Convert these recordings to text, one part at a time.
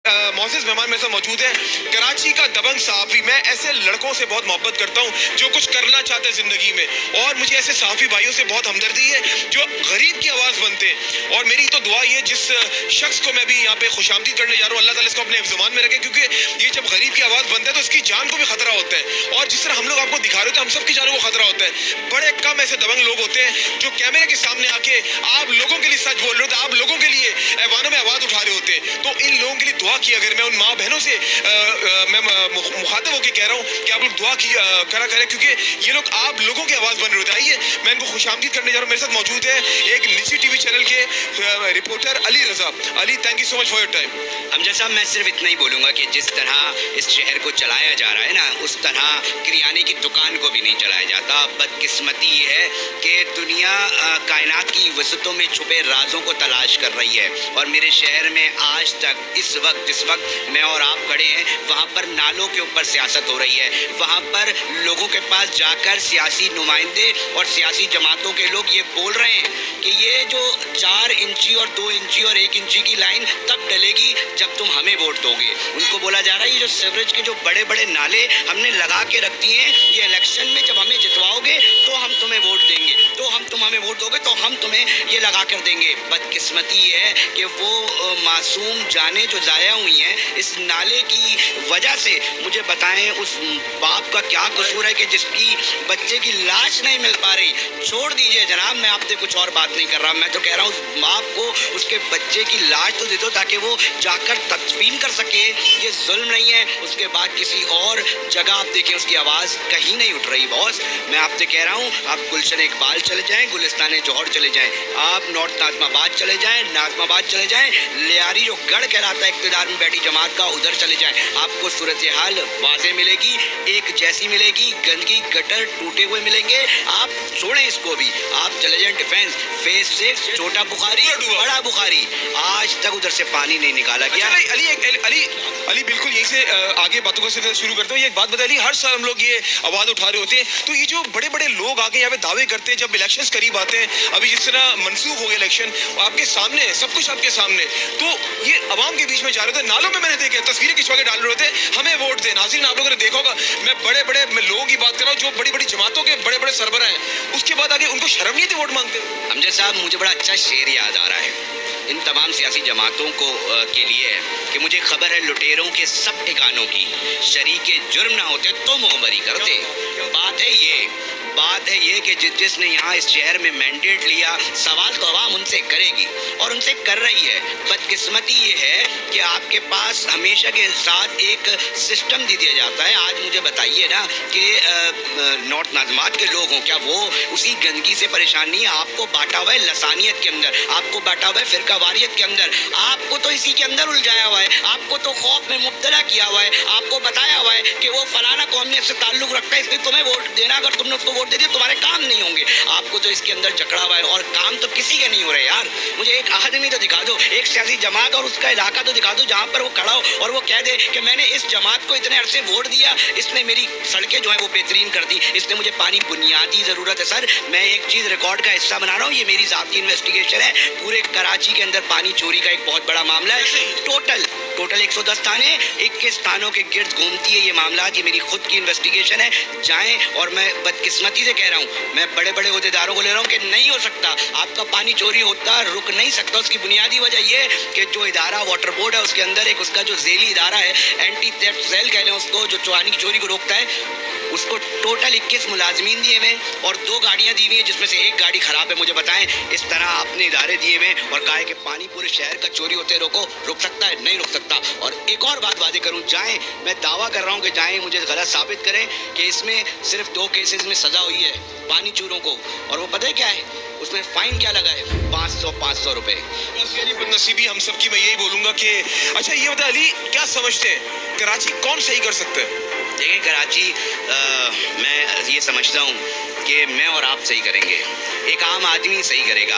मोअज़्ज़ज़ मेहमान मेरे साथ मौजूद है कराची का दबंग सहाफ़ी। मैं ऐसे लड़कों से बहुत मोहब्बत करता हूँ जो कुछ करना चाहते हैं ज़िंदगी में, और मुझे ऐसे सहाफ़ी भाइयों से बहुत हमदर्दी है जो गरीब की आवाज़ बनते हैं। और मेरी तो दुआ ये, जिस शख्स को मैं भी यहाँ पे खुशामदीद करने जा रहा हूँ, अल्लाह ताला इसको अपने ज़ुबान में रखे, क्योंकि ये जब गरीब की आवाज़ बनता है तो इसकी जान को भी खतरा होता है। और जिस तरह हम लोग आपको दिखा रहे होते हैं, हम सब की जानों को खतरा होता है। बड़े कम ऐसे दबंग लोग होते हैं जो कैमरे के सामने आके आप लोगों के लिए सच बोल रहे होते हैं, आप लोगों के लिए ऐवानों में आवाज़ उठा रहे होते हैं। तो इन लोगों के लिए दुआ की, अगर मैं उन माँ बहनों से मैं मुखातिब होकर कह रहा हूँ कि आप लोग दुआ की करा करें, क्योंकि ये लोग आप लोगों की आवाज़ बन रहे होते हैं। आइए मैं इनको खुशामदीद करने जा रहा हूँ। मेरे साथ मौजूद है एक निजी टीवी चैनल के reporter Ali Raza. Ali, thank you so much for your time. Hamza साहब, मैं सिर्फ इतना ही बोलूँगा कि जिस तरह इस शहर को चलाया जा रहा है ना, उस तरह किरियाने की दुकान को भी नहीं चलाया जाता। बदकिस्मती ये है कि दुनिया कायनात की वसतों में छुपे राजों को तलाश कर रही है, और मेरे शहर में आज तक इस वक्त जिस वक्त मैं और आप खड़े हैं, वहाँ पर नालों के ऊपर सियासत हो रही है। वहाँ पर लोगों के पास जाकर सियासी नुमाइंदे और सियासी जमातों के लोग ये बोल रहे हैं कि ये जो 4 इंची और 2 इंची और 1 इंची की लाइन तब डलेगी जब तुम हमें वोट दोगे। उनको बोला जा रहा है ये जो सीवरेज के जो बड़े बड़े नाले हमने लगा के रख दिए हैं, ये इलेक्शन में जब हमें जितवाओगे तो हम तुम्हें वोट देंगे, तो तुम हमें वोट दोगे तो हम तुम्हें ये लगा कर देंगे। बदकिस्मती ये है कि वो मासूम जानें जो ज़ाया हुई हैं इस नाले की वजह से, मुझे बताएं उस बाप का क्या कसूर है कि जिसकी बच्चे की लाश नहीं मिल पा रही। छोड़ दीजिए जनाब, मैं आपसे कुछ और बात नहीं कर रहा, मैं तो कह रहा हूँ उस बाप को उसके बच्चे की लाश तो दे दो ताकि वो जाकर तदफीन कर सके। ये जुल्म नहीं है। उसके बाद किसी और जगह आप देखें उसकी आवाज़ कहीं नहीं उठ रही। बॉस, मैं आपसे कह रहा हूँ आप गुलशन इकबाल चले जाएँ, गुलिस्तान जौहर चले जाएँ, आप नॉर्थ नाज़माबाद चले जाएँ, नाज़माबाद चले जाएँ, लियारी जो गढ़ कहलाता है इक़्तिदार में बैठी जमात का, उधर चले जाएँ, आपको सूरत हाल वाज़े मिलेगी, एक जैसी मिलेगी। गंदगी गटर टूटे हुए मिलेंगे। आप छोड़ें इसको भी, आप चले जाएँ डिफेंस, फेज 6 छोटा बुखारी बड़ा बुखारी, आज तक उधर से पानी नहीं निकाला गया। अली बिल्कुल यही से आगे बातों को शुरू करते हैं। ये एक बात बता अली, हर साल हम लोग ये आवाज़ उठा रहे होते हैं, तो ये जो बड़े बड़े लोग आके यहाँ पे दावे करते हैं जब इलेक्शंस करीब आते हैं, अभी जिस तरह मनसूख हो गए इलेक्शन, आपके सामने सब कुछ आपके सामने, तो ये आवाम के बीच में जा रहे थे, नालों में मैंने देखे तस्वीरें खिंचवा के डाल रहे होते, हमें वोट दें। नाज़रीन, आप लोगों ने देखा होगा, मैं बड़े बड़े लोगों की बात कर रहा हूँ जो बड़ी बड़ी जमातों के बड़े बड़े सरबराह हैं, उसके बाद आगे उनको शर्म नहीं थी वोट मांगते। हमजा साहब, मुझे बड़ा अच्छा शेर याद आ रहा है इन तमाम सियासी जमातों को के लिए कि मुझे खबर है लुटेरों के सब ठिकानों की, शरीके जुर्म ना होते तो मुखबरी करते। बात है ये कि जिसने यहाँ इस शहर में मैंडेट लिया, सवाल तो आवाम उनसे करेगी और उनसे कर रही है। बदकिस्मती ये है कि आपके पास हमेशा के साथ एक सिस्टम दे दिया जाता है। आज मुझे बताइए ना कि नॉर्थ नाज़माबाद के लोग हों, क्या वो उसी गंदगी से परेशान नहीं है? आपको बांटा हुआ है लसानियत के अंदर, आपको बांटा हुआ है फिरकावारियत के अंदर, आपको तो इसी के अंदर उलझाया हुआ है, आपको तो खौफ में मुब्तला किया हुआ है, आपको बताया हुआ है कि वो फलाना कौमियत से ताल्लुक़ रखता है इसलिए तुम्हें वोट देना, अगर तुमने उसको वोट दे दिया तुम्हारे काम नहीं होंगे। आपको तो इसके अंदर जकड़ा हुआ है और काम तो किसी के नहीं हो रहे यार। मुझे एक आदमी तो दिखा दो, एक सियासी जमात और उसका इलाका तो दिखा दो जहाँ पर वो खड़ा हो और वो कह दे कि मैंने इस जमात को इतने अरसे वोट दिया, इसने मेरी सड़कें जो है वो बेहतरीन कर दी, इसने मुझे पानी बुनियादी ज़रूरत है। सर, मैं एक चीज़ रिकॉर्ड का हिस्सा बना रहा हूँ, ये मेरी ज़ाती इन्वेस्टिगेशन है। पूरे कराची के अंदर पानी चोरी का एक बहुत बड़ा मामला है। टोटल 110 थाने 21 थानों के गिर्द घूमती है ये मामला। ये मेरी खुद की इन्वेस्टिगेशन है। जाएं, और मैं बदकिस्मती से कह रहा हूँ, मैं बड़े बड़े ओहदेदारों को ले रहा हूँ कि नहीं हो सकता, आपका पानी चोरी होता रुक नहीं सकता। उसकी बुनियादी वजह यह है कि जो इदारा वाटर बोर्ड है उसके अंदर एक उसका जो ज़ेली इदारा है, एंटी थेफ्ट सेल कह लें उसको, जो पानी की चोरी को रोकता है, उसको टोटल 21 मुलाजमीन दिए हुए और 2 गाड़ियाँ दी हुई हैं जिसमें से एक गाड़ी ख़राब है। मुझे बताएं, इस तरह आपने इदारे दिए हुए और कहा है कि पानी पूरे शहर का चोरी होते रुक सकता है? नहीं रुक सकता। और एक और बात वादे करूं, जाएं, मैं दावा कर रहा हूं कि जाएं, मुझे गलत साबित करें कि इसमें सिर्फ 2 केसेस में सज़ा हुई है पानी चोरों को, और वो पता है क्या है, उसमें फाइन क्या लगा है? 500 रुपए। बदनसीबी हम सब की, मैं यही बोलूँगा कि अच्छा ये बता अली, क्या समझते हैं कराची कौन सही कर सकते हैं? देखिए कराची मैं ये समझता हूँ कि मैं और आप सही करेंगे, एक आम आदमी सही करेगा।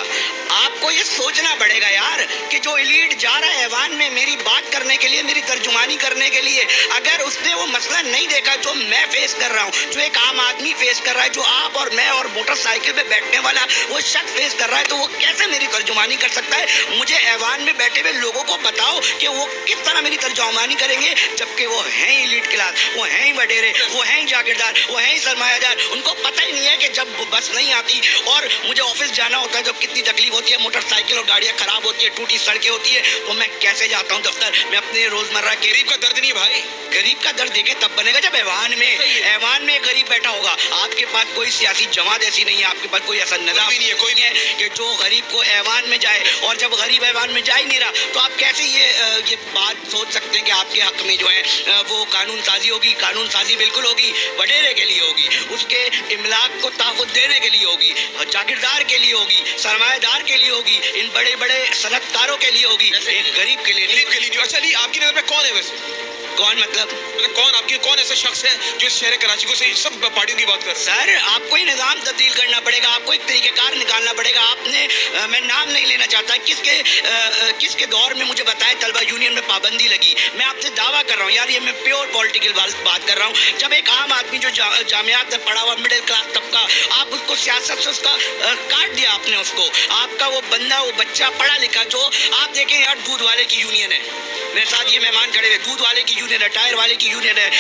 आपको ये सोचना पड़ेगा यार कि जो एलीट जा रहा है ऐवान में मेरी बात करने के लिए, मेरी तर्जुमानी करने के लिए, अगर उसने वो मसला नहीं देखा जो मैं फेस कर रहा हूँ, जो एक आम आदमी फेस कर रहा है, जो आप और मैं और मोटरसाइकिल पे बैठने वाला वो शख्स फेस कर रहा है, तो वो कैसे मेरी तर्जुमानी कर सकता है? मुझे ऐवान में बैठे हुए लोगों को बताओ कि वो किस तरह मेरी तर्जुमानी करेंगे, जबकि वो हैं ही एलीट क्लास, वो हैं ही वडेरे, वो हैं ही जागीरदार, वो हैं ही सरमायादार। उनको पता ही नहीं है कि जब बस नहीं आती और मुझे ऑफिस जाना होता है, जब कितनी तकलीफ होती है, मोटरसाइकिल और गाड़ियाँ खराब होती है, टूटी सड़कें होती है, तो मैं कैसे जाता हूँ दफ्तर। मैं अपने रोजमर्रा के गरीब का दर्द नहीं भाई, गरीब का दर्द देखे तब बनेगा जब ऐवान में गरीब बैठा होगा। आपके पास कोई सियासी जमात ऐसी नहीं है, आपके पास कोई ऐसा निज़ाम भी नहीं है, कोई है कि जो गरीब को ऐवान में जाए, और जब गरीब ऐवान में जा ही नहीं रहा तो आप कैसे ये बात सोच सकते हैं कि आपके हक में जो है वो कानून साजी होगी। कानून साजी बिल्कुल होगी, वडेरे के लिए होगी, उसके इमलाक को ताक़ुत देने के लिए होगी, जागीरदार के लिए होगी, सरमायादार के लिए होगी, इन बड़े बड़े सनतकारों के लिए होगी, एक गरीब के लिए नहीं। गरीब के लिए नहीं। अच्छा अली, आपकी नज़र में कौन है वैसे? कौन मतलब कौन ऐसा शख्स है जो इस शहर कराची को सही सब पार्टियों की बात कर? सर आपको ही निज़ाम तब्दील करना पड़ेगा, आपको एक तरीक़ेकार निकालना पड़ेगा। आपने मैं नाम नहीं लेना चाहता किसके दौर में मुझे बताया तलबा यूनियन में पाबंदी लगी। मैं आपसे दावा कर रहा हूँ यार, ये मैं प्योर पॉलिटिकल बात कर रहा हूँ। जब एक आम आदमी जो जामियात में पढ़ा हुआ मिडिल क्लास तबका, आप उसको सियासत से उसका काट दिया आपने उसको। आपका वो बंदा, वो बच्चा पढ़ा लिखा, जो आप देखें यार दूध वाले की यूनियन है, मेरे साथ ये मेहमान खड़े हुए, दूध वाले की यूनियन है, टायर वाले की यूनियन है,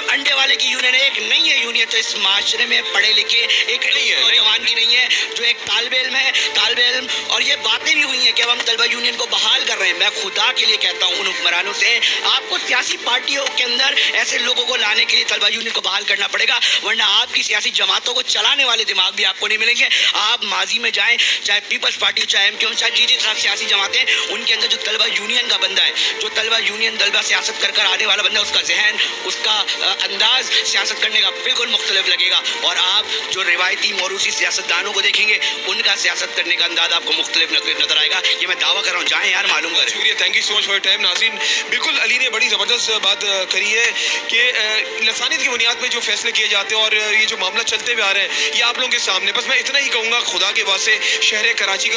अंडे वाले की यूनियन है, एक नहीं है यूनियन तो इस माशरे में पढ़े लिखे एक नौजवान की नहीं है जो एक तालिब इल्म है, तालिब इल्म। और ये बातें भी हुई हैं कि अब हम तलबा यूनियन को बहाल कर रहे हैं। मैं खुदा के लिए कहता हूँ उन हुक्मरानों से, आपको सियासी पार्टियों के अंदर ऐसे लोगों को लाने के लिए तलबा यूनियन को बहाल करना पड़ेगा, वरना आपकी सियासी जमातों को चलाने वाले दिमाग भी आपको नहीं मिलेंगे। आप माजी में जाएँ, चाहे पीपल्स पार्टी, चाहे MQ, चाहे जी सियासी जमातें, उनके अंदर जो तलबा यूनियन का बंदा है, जो तलबा यूनियन तलबा सियासत कर आने वाला बंदा, उसका जहन, उसका अंदाज सियासत करने का बिल्कुल मुख्तलिफ लगेगा। और आप जो रिवायती मौरूसी सियासतदानों को देखेंगे, उनका सियासत करने का अंदाज आपको मुख्तलिफ नजर आएगा। ये मैं दावा कर रहा हूँ, जाएँ यार, मालूम करें। शुक्रिया, thank you so much for time. नाज़रीन, बिल्कुल अली ने बड़ी ज़बरदस्त बात करी है कि लसानियत की बुनियाद पर जो फैसले किए जाते हैं और ये जो मामला चलते हुए आ रहे हैं, ये आप लोगों के सामने। बस मैं इतना ही कहूँगा खुदा के वास्ते, शहर कराची का